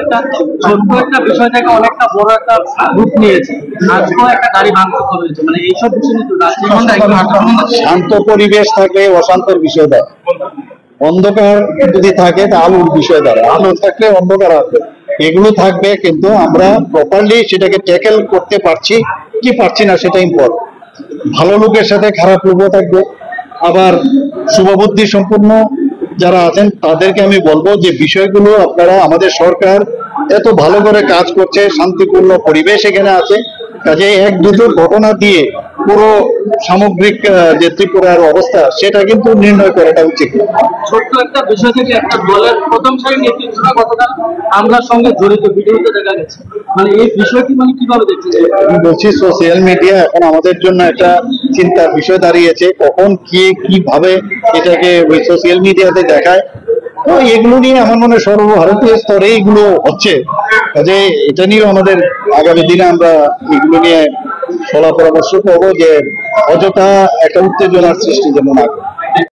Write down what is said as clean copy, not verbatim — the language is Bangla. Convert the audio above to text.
একটা ছোট্ট একটা বিষয় থেকে অনেকটা বড় একটা রূপ নিয়েছে। আজকেও একটা গাড়ি ভাঙচুর করেছে, মানে এইসব বিষয় নিয়ে শান্ত পরিবেশ থাকলে অশান্তের বিষয় দেয়, অন্ধকার যদি থাকে তা আলোর বিষয় দ্বারা, আলো থাকলে অন্ধকার আসবে, এগুলো থাকবে। কিন্তু আমরা প্রপারলি সেটাকে ট্যাকেল করতে পারছি কি পারছি না সেটা ইম্পর্টেন্ট। ভালো লোকের সাথে খারাপ লোকও থাকবে। আবার শুভবুদ্ধি সম্পূর্ণ যারা আছেন তাদেরকে আমি বলবো যে বিষয়গুলো আপনারা, আমাদের সরকার এত ভালো করে কাজ করছে, শান্তিপূর্ণ পরিবেশ এখানে আছে, কাজে এক দুটো ঘটনা দিয়ে পুরো সামগ্রিক যে ত্রিপুরার অবস্থা সেটা কিন্তু নির্ণয় করাটা উচিত। ছোট্ট একটা বিষয় থেকে একটা দলের প্রথম সারির নেতৃত্বরা কতটা আমলার সঙ্গে জড়িত ভিডিওতে দেখা গেছে, মানে এই বিষয়টি মানে কিভাবে দেখছেন? আমি বলছি সোশ্যাল মিডিয়া এখন আমাদের জন্য একটা চিন্তার বিষয় দাঁড়িয়েছে, কখন কে কিভাবে এটাকে ওই সোশ্যাল মিডিয়াতে দেখায়। তো এগুলো নিয়ে আমার মনে হয় সর্বভারতীয় স্তরে এগুলো হচ্ছে, কাজে এটা নিয়েও আমাদের আগামী দিনে আমরা এগুলো নিয়ে সলা পরামর্শ করবো যে অযথা একটা উত্তেজনার সৃষ্টি যেন না করে।